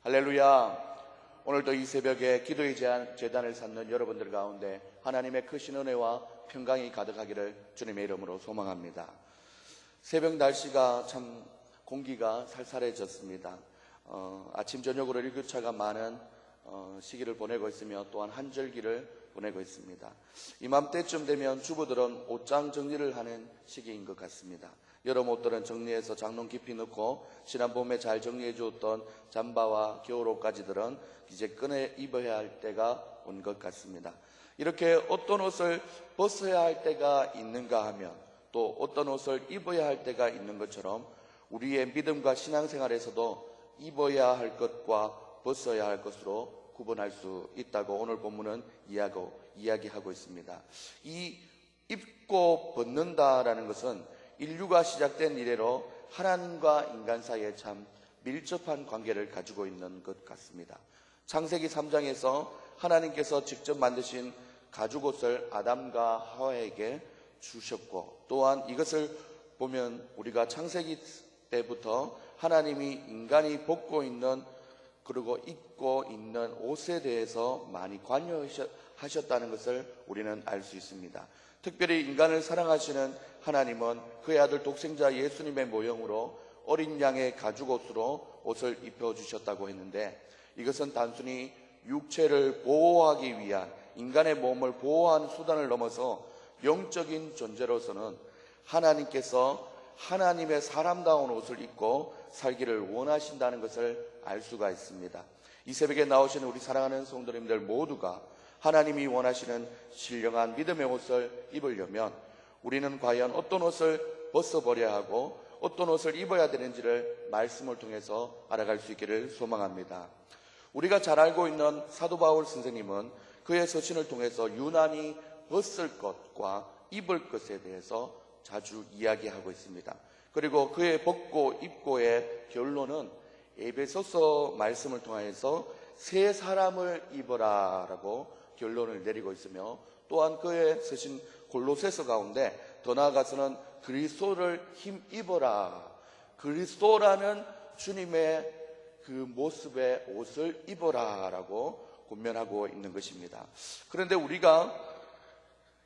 할렐루야. 오늘도 이 새벽에 기도의 제단을 쌓는 여러분들 가운데 하나님의 크신 은혜와 평강이 가득하기를 주님의 이름으로 소망합니다. 새벽 날씨가 참 공기가 살살해졌습니다. 아침 저녁으로 일교차가 많은 시기를 보내고 있으며 또한 한절기를 보내고 있습니다. 이맘때쯤 되면 주부들은 옷장 정리를 하는 시기인 것 같습니다. 여름 옷들은 정리해서 장롱 깊이 넣고 지난 봄에 잘 정리해 주었던 잠바와 겨울옷까지들은 이제 꺼내 입어야 할 때가 온 것 같습니다. 이렇게 어떤 옷을 벗어야 할 때가 있는가 하면 또 어떤 옷을 입어야 할 때가 있는 것처럼 우리의 믿음과 신앙생활에서도 입어야 할 것과 벗어야 할 것으로 구분할 수 있다고 오늘 본문은 이야기하고 있습니다. 이 입고 벗는다라는 것은 인류가 시작된 이래로 하나님과 인간 사이에 참 밀접한 관계를 가지고 있는 것 같습니다. 창세기 3장에서 하나님께서 직접 만드신 가죽옷을 아담과 하와에게 주셨고, 또한 이것을 보면 우리가 창세기 때부터 하나님이 인간이 벗고 있는 그리고 입고 있는 옷에 대해서 많이 관여하셨다는 것을 우리는 알 수 있습니다. 특별히 인간을 사랑하시는 하나님은 그의 아들 독생자 예수님의 모형으로 어린 양의 가죽옷으로 옷을 입혀주셨다고 했는데, 이것은 단순히 육체를 보호하기 위한 인간의 몸을 보호하는 수단을 넘어서 영적인 존재로서는 하나님께서 하나님의 사람다운 옷을 입고 살기를 원하신다는 것을 알 수가 있습니다. 이 새벽에 나오시는 우리 사랑하는 성도님들 모두가 하나님이 원하시는 신령한 믿음의 옷을 입으려면 우리는 과연 어떤 옷을 벗어버려야 하고 어떤 옷을 입어야 되는지를 말씀을 통해서 알아갈 수 있기를 소망합니다. 우리가 잘 알고 있는 사도 바울 선생님은 그의 서신을 통해서 유난히 벗을 것과 입을 것에 대해서 자주 이야기하고 있습니다. 그리고 그의 벗고 입고의 결론은 에베소서 말씀을 통해서 새 사람을 입어라 라고 결론을 내리고 있으며, 또한 그의 서신 골로새서 가운데 더 나아가서는 그리스도를 힘입어라, 그리스도라는 주님의 그 모습의 옷을 입어라 라고 권면하고 있는 것입니다. 그런데 우리가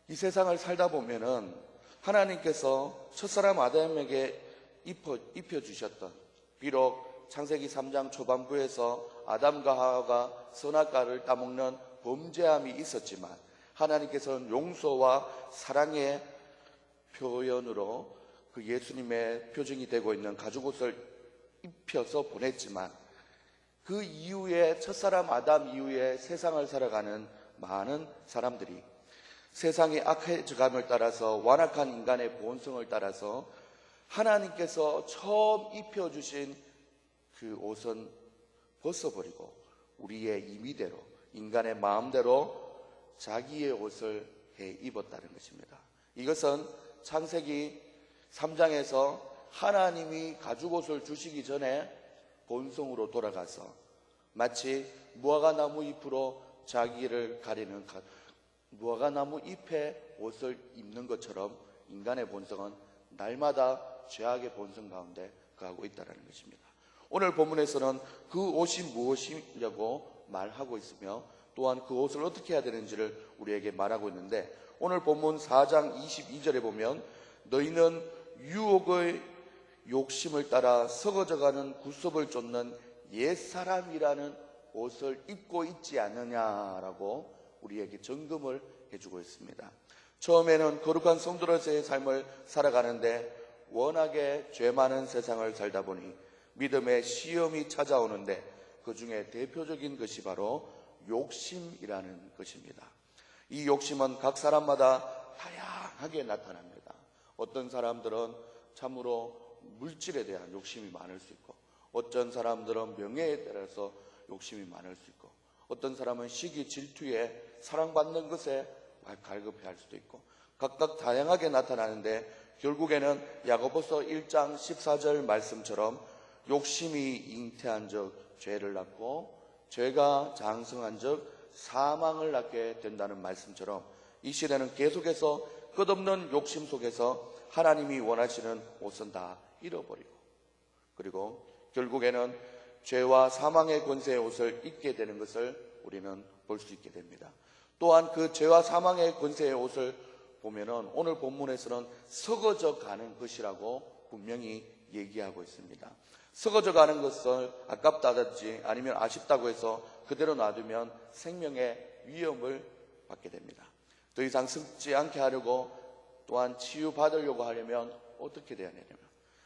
이 세상을 살다 보면은 하나님께서 첫사람 아담에게 입혀주셨던, 비록 창세기 3장 초반부에서 아담과 하와가 선악과를 따먹는 범죄함이 있었지만 하나님께서는 용서와 사랑의 표현으로 그 예수님의 표징이 되고 있는 가죽옷을 입혀서 보냈지만, 그 이후에 첫사람 아담 이후에 세상을 살아가는 많은 사람들이 세상의 악해져감을 따라서 완악한 인간의 본성을 따라서 하나님께서 처음 입혀주신 그 옷은 벗어버리고 우리의 임의대로 인간의 마음대로 자기의 옷을 해 입었다는 것입니다. 이것은 창세기 3장에서 하나님이 가죽옷을 주시기 전에 본성으로 돌아가서 마치 무화과나무 잎으로 자기를 가리는 무화과나무 잎에 옷을 입는 것처럼 인간의 본성은 날마다 죄악의 본성 가운데 거하고 있다는 것입니다. 오늘 본문에서는 그 옷이 무엇이냐고 말하고 있으며, 또한 그 옷을 어떻게 해야 되는지를 우리에게 말하고 있는데, 오늘 본문 4장 22절에 보면 너희는 유혹의 욕심을 따라 썩어져가는 구습을 쫓는 옛사람이라는 옷을 입고 있지 않느냐라고 우리에게 점검을 해주고 있습니다. 처음에는 거룩한 성도로서의 삶을 살아가는데 워낙에 죄 많은 세상을 살다 보니 믿음의 시험이 찾아오는데 그 중에 대표적인 것이 바로 욕심이라는 것입니다. 이 욕심은 각 사람마다 다양하게 나타납니다. 어떤 사람들은 참으로 물질에 대한 욕심이 많을 수 있고, 어떤 사람들은 명예에 따라서 욕심이 많을 수 있고, 어떤 사람은 시기 질투에 사랑받는 것에 갈급해할 수도 있고, 각각 다양하게 나타나는데 결국에는 야고보서 1장 14절 말씀처럼 욕심이 잉태한 적 죄를 낳고 죄가 장성한 적 사망을 낳게 된다는 말씀처럼 이 시대는 계속해서 끝없는 욕심 속에서 하나님이 원하시는 옷은 다 잃어버리고, 그리고 결국에는 죄와 사망의 권세의 옷을 입게 되는 것을 우리는 볼 수 있게 됩니다. 또한 그 죄와 사망의 권세의 옷을 보면은 오늘 본문에서는 썩어져 가는 것이라고 분명히 얘기하고 있습니다. 썩어져 가는 것을 아깝다든지 아니면 아쉽다고 해서 그대로 놔두면 생명의 위험을 받게 됩니다. 더 이상 썩지 않게 하려고 또한 치유받으려고 하려면 어떻게 돼야 되냐면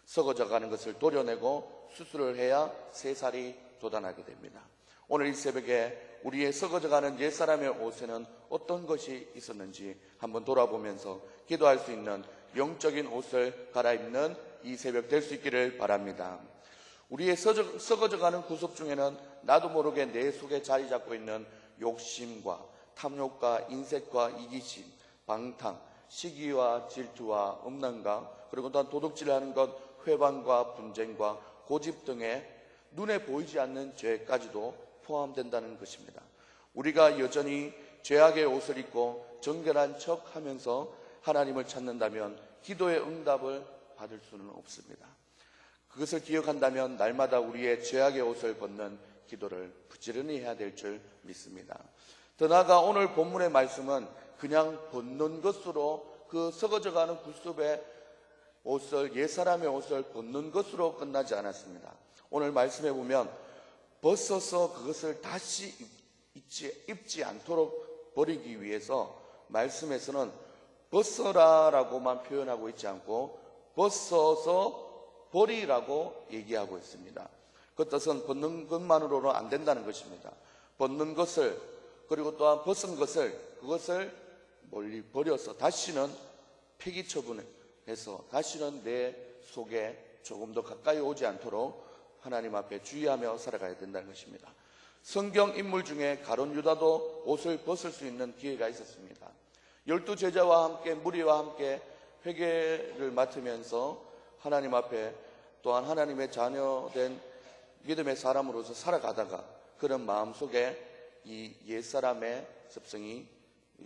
썩어져 가는 것을 도려내고 수술을 해야 새살이 돋아나게 됩니다. 오늘 이 새벽에 우리의 썩어져 가는 옛사람의 옷에는 어떤 것이 있었는지 한번 돌아보면서 기도할 수 있는 영적인 옷을 갈아입는 이 새벽 될 수 있기를 바랍니다. 우리의 썩어져 가는 구속 중에는 나도 모르게 내 속에 자리 잡고 있는 욕심과 탐욕과 인색과 이기심, 방탕, 시기와 질투와 음란과 그리고 또한 도둑질하는 것, 회방과 분쟁과 고집 등의 눈에 보이지 않는 죄까지도 포함된다는 것입니다. 우리가 여전히 죄악의 옷을 입고 정결한 척 하면서 하나님을 찾는다면 기도의 응답을 받을 수는 없습니다. 그것을 기억한다면 날마다 우리의 죄악의 옷을 벗는 기도를 부지런히 해야 될 줄 믿습니다. 더 나아가 오늘 본문의 말씀은 그냥 벗는 것으로 그 썩어져가는 구습의 옷을 옛사람의 옷을 벗는 것으로 끝나지 않았습니다. 오늘 말씀에 보면 벗어서 그것을 다시 입지 않도록 버리기 위해서 말씀에서는 벗어라라고만 표현하고 있지 않고 벗어서 버리라고 얘기하고 있습니다. 그 뜻은 벗는 것만으로는 안 된다는 것입니다. 벗는 것을 그리고 또한 벗은 것을 그것을 멀리 버려서 다시는 폐기 처분해서 다시는 내 속에 조금 더 가까이 오지 않도록 하나님 앞에 주의하며 살아가야 된다는 것입니다. 성경 인물 중에 가룟 유다도 옷을 벗을 수 있는 기회가 있었습니다. 12 제자와 함께 무리와 함께 회개를 맡으면서 하나님 앞에 또한 하나님의 자녀된 믿음의 사람으로서 살아가다가 그런 마음속에 이 옛사람의 습성이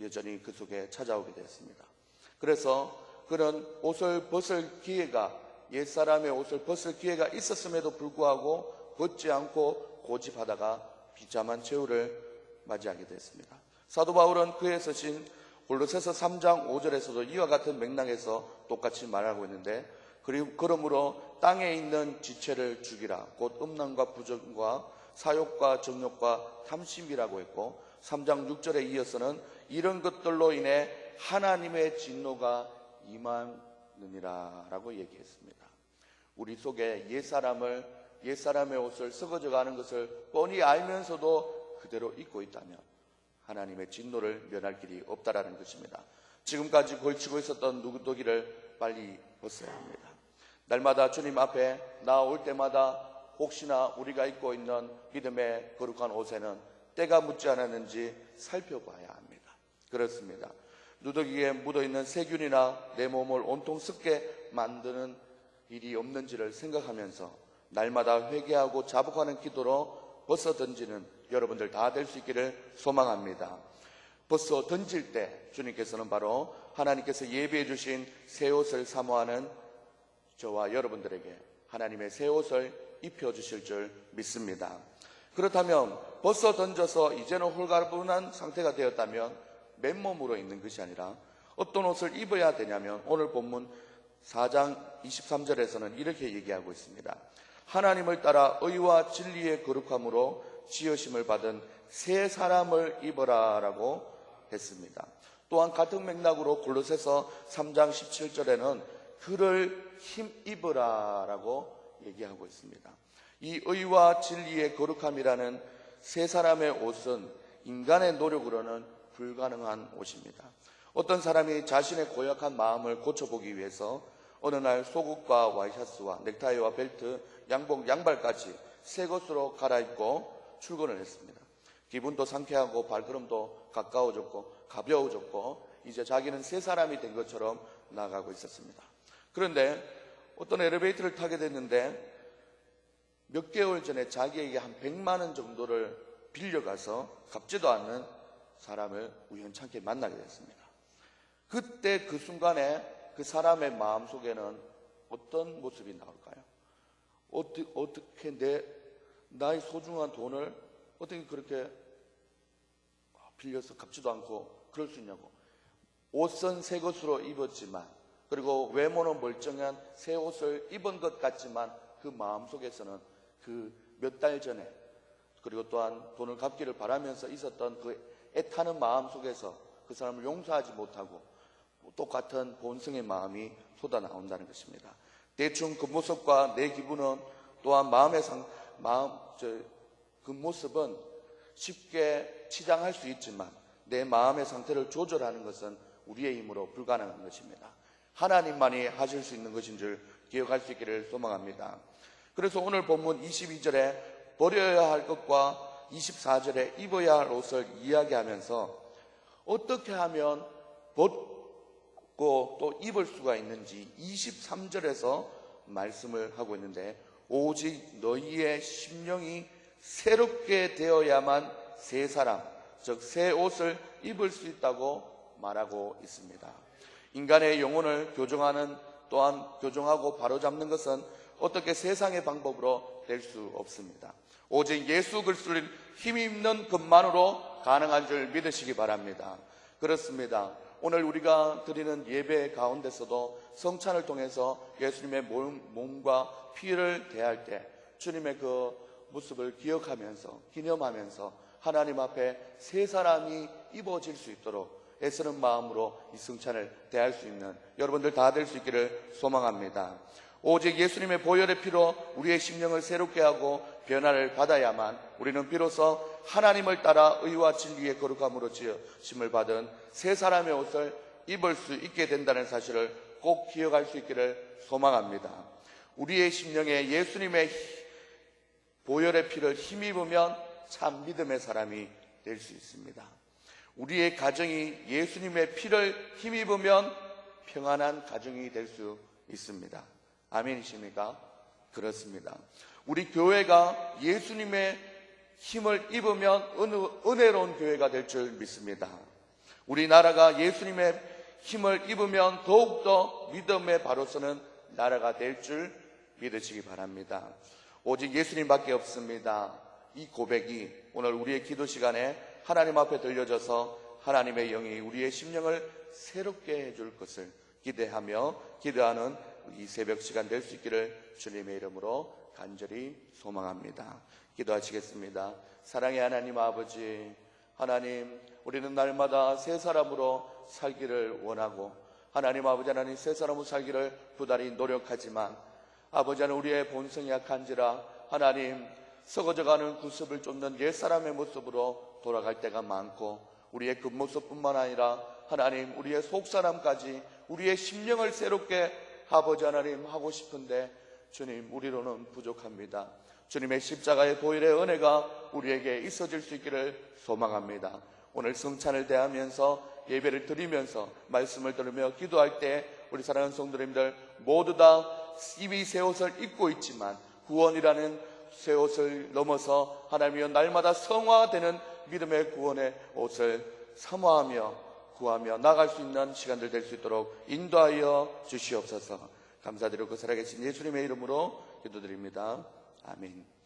여전히 그 속에 찾아오게 되었습니다. 그래서 그런 옷을 벗을 기회가 옛사람의 옷을 벗을 기회가 있었음에도 불구하고 벗지 않고 고집하다가 비참한 최후를 맞이하게 됐습니다. 사도 바울은 그에 서신 골로새서 3장 5절에서도 이와 같은 맥락에서 똑같이 말하고 있는데 그러므로 땅에 있는 지체를 죽이라 곧 음란과 부정과 사욕과 정욕과 탐심이라고 했고 3장 6절에 이어서는 이런 것들로 인해 하나님의 진노가 임하느니라 라고 얘기했습니다. 우리 속에 옛사람의 옷을 썩어져가는 것을 뻔히 알면서도 그대로 입고 있다면 하나님의 진노를 면할 길이 없다라는 것입니다. 지금까지 걸치고 있었던 누구더기를 빨리 벗어야 합니다. 날마다 주님 앞에 나올 때마다 혹시나 우리가 입고 있는 믿음의 거룩한 옷에는 때가 묻지 않았는지 살펴봐야 합니다. 그렇습니다. 누더기에 묻어있는 세균이나 내 몸을 온통 습게 만드는 일이 없는지를 생각하면서 날마다 회개하고 자복하는 기도로 벗어 던지는 여러분들 다 될 수 있기를 소망합니다. 벗어 던질 때 주님께서는 바로 하나님께서 예비해 주신 새 옷을 사모하는 저와 여러분들에게 하나님의 새 옷을 입혀주실 줄 믿습니다. 그렇다면 벗어 던져서 이제는 홀가분한 상태가 되었다면 맨몸으로 있는 것이 아니라 어떤 옷을 입어야 되냐면 오늘 본문 4장 23절에서는 이렇게 얘기하고 있습니다. 하나님을 따라 의와 진리의 거룩함으로 지으심을 받은 새 사람을 입어라 라고 했습니다. 또한 같은 맥락으로 골로새서 3장 17절에는 그를 힘입어라 라고 얘기하고 있습니다. 이 의와 진리의 거룩함이라는 새 사람의 옷은 인간의 노력으로는 불가능한 옷입니다. 어떤 사람이 자신의 고약한 마음을 고쳐보기 위해서 어느 날 속옷과 와이셔츠와 넥타이와 벨트, 양복, 양발까지 새 것으로 갈아입고 출근을 했습니다. 기분도 상쾌하고 발걸음도 가까워졌고 가벼워졌고 이제 자기는 새 사람이 된 것처럼 나아가고 있었습니다. 그런데 어떤 엘리베이터를 타게 됐는데 몇 개월 전에 자기에게 한 100만 원 정도를 빌려가서 갚지도 않는 사람을 우연찮게 만나게 됐습니다. 그때 그 순간에 그 사람의 마음속에는 어떤 모습이 나올까요? 어떻게 나의 소중한 돈을 어떻게 그렇게 빌려서 갚지도 않고 그럴 수 있냐고. 옷은 새 것으로 입었지만, 그리고 외모는 멀쩡한 새 옷을 입은 것 같지만 그 마음속에서는 그 몇 달 전에, 그리고 또한 돈을 갚기를 바라면서 있었던 그 애타는 마음 속에서 그 사람을 용서하지 못하고 똑같은 본성의 마음이 쏟아나온다는 것입니다. 대충 그 모습과 내 기분은 또한 그 모습은 쉽게 치장할 수 있지만 내 마음의 상태를 조절하는 것은 우리의 힘으로 불가능한 것입니다. 하나님만이 하실 수 있는 것인 줄 기억할 수 있기를 소망합니다. 그래서 오늘 본문 22절에 버려야 할 것과 24절에 입어야 할 옷을 이야기하면서 어떻게 하면 벗고 또 입을 수가 있는지 23절에서 말씀을 하고 있는데, 오직 너희의 심령이 새롭게 되어야만 새 사람, 즉 새 옷을 입을 수 있다고 말하고 있습니다. 인간의 영혼을 교정하는, 또한 교정하고 바로잡는 것은 어떻게 세상의 방법으로 될 수 없습니다. 오직 예수 그리스도를 힘입는 것만으로 가능한 줄 믿으시기 바랍니다. 그렇습니다. 오늘 우리가 드리는 예배 가운데서도 성찬을 통해서 예수님의 몸과 피를 대할 때 주님의 그 모습을 기억하면서, 기념하면서 하나님 앞에 새 사람이 입어질 수 있도록 애쓰는 마음으로 이 성찬을 대할 수 있는 여러분들 다 될 수 있기를 소망합니다. 오직 예수님의 보혈의 피로 우리의 심령을 새롭게 하고 변화를 받아야만 우리는 비로소 하나님을 따라 의와 진리의 거룩함으로 지으심을 받은 새 사람의 옷을 입을 수 있게 된다는 사실을 꼭 기억할 수 있기를 소망합니다. 우리의 심령에 예수님의 보혈의 피를 힘입으면 참 믿음의 사람이 될 수 있습니다. 우리의 가정이 예수님의 피를 힘입으면 평안한 가정이 될 수 있습니다. 아멘이십니까? 그렇습니다. 우리 교회가 예수님의 힘을 입으면 은혜로운 교회가 될 줄 믿습니다. 우리나라가 예수님의 힘을 입으면 더욱더 믿음의 바로 서는 나라가 될 줄 믿으시기 바랍니다. 오직 예수님밖에 없습니다. 이 고백이 오늘 우리의 기도 시간에 하나님 앞에 들려져서 하나님의 영이 우리의 심령을 새롭게 해줄 것을 기대하며 기도하는 이 새벽 시간 될 수 있기를 주님의 이름으로 간절히 소망합니다. 기도하시겠습니다. 사랑의 하나님 아버지, 하나님, 우리는 날마다 새 사람으로 살기를 원하고 하나님 아버지, 하나님 새 사람으로 살기를 부단히 노력하지만 아버지 하나님, 우리의 본성이 약한지라 하나님 썩어져가는 구습을 쫓는 옛사람의 모습으로 돌아갈 때가 많고, 우리의 겉모습뿐만 아니라 하나님 우리의 속사람까지 우리의 심령을 새롭게 아버지 하나님 하고 싶은데 주님, 우리로는 부족합니다. 주님의 십자가의 보혈의 은혜가 우리에게 있어질 수 있기를 소망합니다. 오늘 성찬을 대하면서 예배를 드리면서 말씀을 들으며 기도할 때 우리 사랑하는 성도님들 모두 다 이미 새 옷을 입고 있지만 구원이라는 새 옷을 넘어서 하나님이여 날마다 성화되는 믿음의 구원의 옷을 사모하며 구하며 나갈 수 있는 시간들 될 수 있도록 인도하여 주시옵소서. 감사드리고 살아계신 예수님의 이름으로 기도드립니다. 아멘.